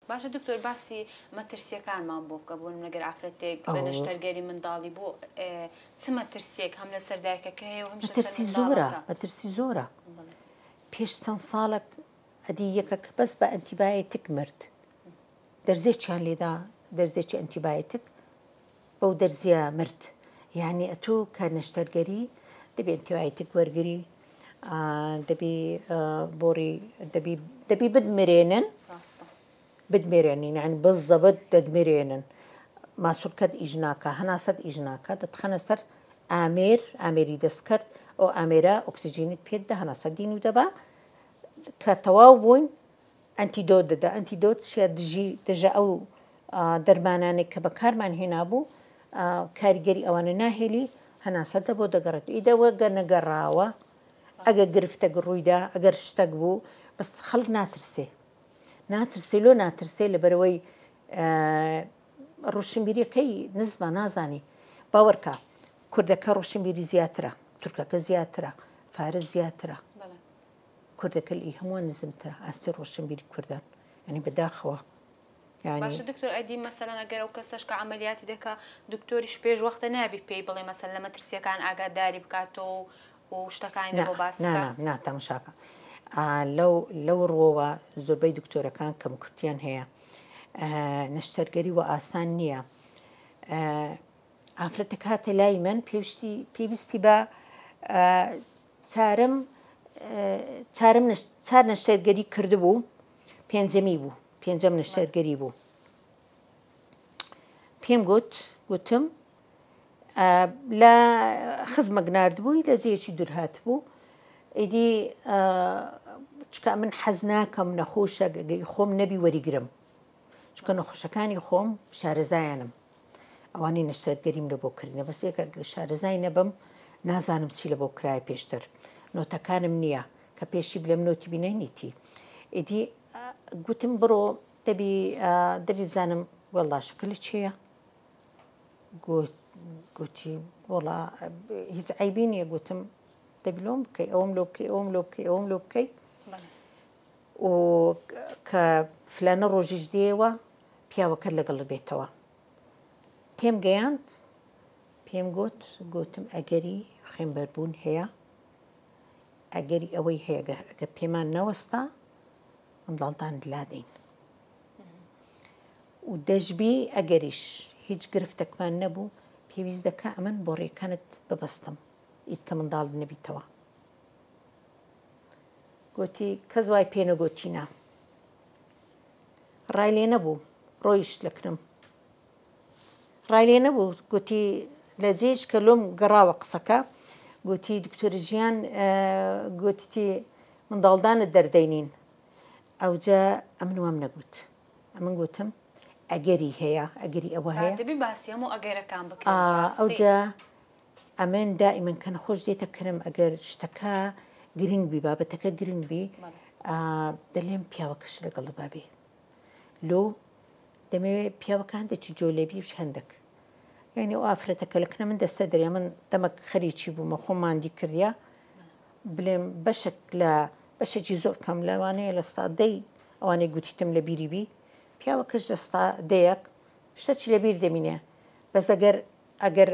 باشە دکتۆر باسی مەترسیەکانمان بۆ بکە بۆ نمونەگەر ئافرەتێک بە نەشتەرگەری منداڵی بۆ چ مەترسیەک هەم لەسەر دایکەکە هەیە و هەم مەترسی زۆرە مەترسی زۆرە پێش چەند ساڵێک ئەدی یەکەک بەس بە ئەنتیبایۆتیک مرد دەرزێکیان لێدا دەرزێکی ئەنتیبایۆتیک بەو دەرزیە مرد یعنی ئەتوو کە نەشتەرگەری دەبێ ئەنتیبایۆتیک وەرگری دەبی بۆڕی دەبی بدمرێنن بدمێرێنین یعنی بەزەبەت دەدمێرێنن ماسوولکەت ئیژناکە هەناسەت ئیژناکە دەتخەنە سەر ئامێری دەستکرد ئەو ئامێرە ئۆکسسیژینت پێدا هەناسە دین و دەبا کە تەواو بووین ئەنتیدۆت دەدا ئەنتیدۆت دژە ئەو دەرمانانێک کە بەکارمان هێنابوو کاریگەری ئەوانە ناهێلی هەناسەتە بۆ دەگەڕێت ئیدەوە گە نەگەڕاوە ئەگە گرفتە ڕوویدا ئەگەر شتێک بوو بەس خەڵک ناترسێ لۆ ناترسێ لەبەرەوەی ڕۆشنبیریەکەی نزمە نازانی باوەڕکە کوردەکە ڕۆشنبیری زیاترە تورکەکە زیاترە فارس زیاترە کوردەکە لی هەمووان نزمترە ئاستی ڕۆشنبیری کوردان ینی بەداخەوە باشە دکتۆر ئەدی مەسەلەن ئەگەر ئەو کەسەش کە عملیاتی دەکا دکتۆریش پێش وەختە نابی پێی بڵێ مەسەل لە مەترسیەکان ئاگاداری بکاتەوە و شتەکانی بۆ باس ناتەماشاکە لەو ڕۆوە زۆربەی دکتۆرەکان کەم کورتیان هەیە نەشتەرگەری و ئاسان نییە ئافرەتە کاتە لای من پێویستی بە چار نەشتەرگەری کردبوو پێنجەمی بوو پێنجەم نەشتەرگەری بوو پێم گوتم لە خزمەک ناردبووی لە جێیەکی دوورهات بوو ئیدی چکە من حەز ناکەم نەخۆشە خۆم نەبی وەریگرم چکە نەخۆشەکانی خۆم شارەزایانم ئەوانەی نەشتەرگەریم لە بۆ کردنە بەس ێکە شارەزای نەبم نازانم چی لە بۆ کرای پێشتر نۆتەکانم نییە کە پێشی بلێم نۆتی بینێنیتی ئیدی گوتم بڕۆ دەبی بزانم وەڵا شکل چییە گوتی وڵا هیچ عیبی نییە گوتم دەبی لۆم بکەی ئەوم لۆ بکەی ئەوم لۆ بکەی ئەوم لۆ بکەی و کە فلانە ڕۆژیش دێوە پیاوەکەت لەگەڵ بێتەوە تێم گەیاند پێم گوتم ئەگەری خوێنبەربوون هەیە ئەگەری ئەوەی هەیە گە پێمان نەوەستا منداڵدان لادەین و دەژبی ئەگەریش هیچ گرفتەکمان نەبوو پێویست دەکا ئەمن بۆ ڕێکانت ببەستم ئیت کە منداڵ نەبیتەوە گوتی کەس وای پێ نەگوتینە ڕای لێ نەبوو ڕۆیشت لەکرم ڕای لێ نەبوو گوتی لە جێش کە لۆم گەڕاوە قسەکە گوتی دکتۆری ژیان گوتی منداڵدانت دەردەینین ئەوجا ئەمن وام نەگوت ئەمن گوتم ئەگەری هەیە ئەگەری ئەوە هەیە دەبی باسی هەموو ئەگەرەکان بکەن ئەوجا ئەمن دائیمەن کە نەخۆش دێتە کرم ئەگەر شتەکە گرنگ بی بابەتەکە گرنگ بی دەلێم پیاوەکەش لەگەڵ بابێ لۆ دەمەوێت پیاوەکان دەچی جۆلێبیش هەندێک یعنی ئەو ئافرەتەکە لەکنە من دەستە دەریا من دەمەک خەریکی بوومە خۆم ماندی کردیا بڵێم بەشێک لە بەشێکی زۆر کەم لەوانەیە لە ستادەی ئەوانەی گوتیتم لە بیری بی پیاوەکەش دەستا دەیەک شتەچی لە بیر دەمینێ بەس ئەگەر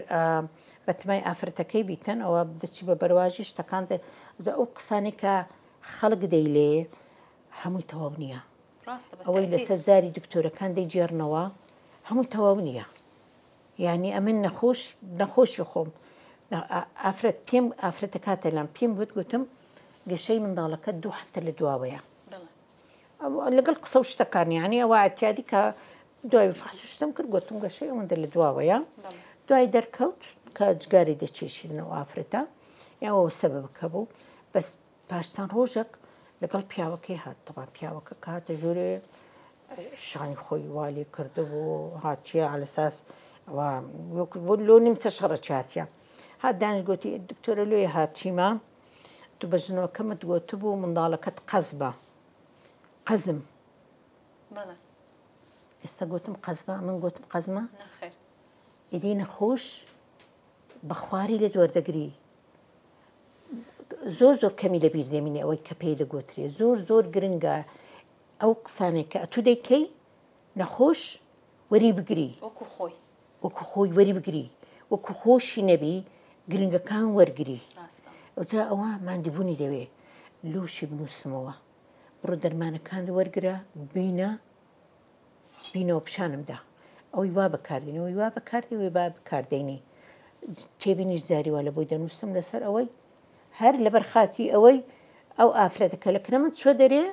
بەتمای ئافرەتەکەی بیتن ئەوە دەچی بە بەرواژی شتەکان ئەو قسانێک کە خەڵک دەیلێ هەمووی تەواو نییە ئەوەی لەسەر زاری دکتۆرەکان دەیجێڕنەوە هەمووی تەواو نییە یعنی ئەمن نەخۆشی خۆم پێم ئافرەتە کاتە لام پێم گوتم گەشەی منداڵەکە 2 هەفتە لە دواوەیە لەگەڵ قسە و شتەکانی ینی ئەوە ئەتیادی کە دوای فحص شتم کرد گوتم گەشەی ئەوەندە لە دواوەیە دوای دەرکەوت کە جگاری دەچێشیدنەوە ئافرەتە یاەوە سەبەبەکە بوو بەس پاشتان ڕۆژێک لەگەڵ پیاوەکەی هات تەبا پیاوەکە کاتە ژوورێ شانی خۆی والی کردبوو هاتیە ئالەساس ئەوە لۆ نیمچە شەڕە چاتە هات دانش گوتی دکتۆرە لێ هاتیمە تو بە ژنەوەکەمت گوتبوو منداڵەکەت قەزبە قەزم ئێستا گوتم قەزبە من گوتم قەزمە ئیدی نەخۆش بە خواری لێت وەردەگری زۆر کەمی لەبیر دەمینێ ئەوەی کە پێی دەگوترێ زۆر گرنگە ئەو قسانێک کە ئەتوو دەیکەی نەخۆش وەری بگری وەکو خۆی وەکو خۆی وەری بگری وەکو خۆشی نەبی گرنگەکان وەرگری ئەوجا ئەوە مادیبوونی دەوێ لۆشی بنووسمەوە بڕۆ دەرمانەکان وەرگرە بینەوە پیشانمدا ئەوەی وا بەکاردێنی ئەوەی وا بەکاردی ئەوەی با بەکاردێنی تێبینیش جاریوە لە بۆی دەنووسم لەسەر ئەوەی هەر لەبەر خاتی ئەوەی ئەو ئافرەتەکە لە کرەمە چۆ دەرێ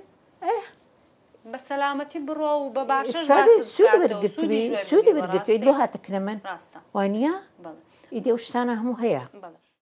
بە سەلامەتی بڕۆ و بە باشە سوودی وەرگرتوی لۆ هاتە کرەمەن وانە ئیدێ شتانە هەموو هەیە.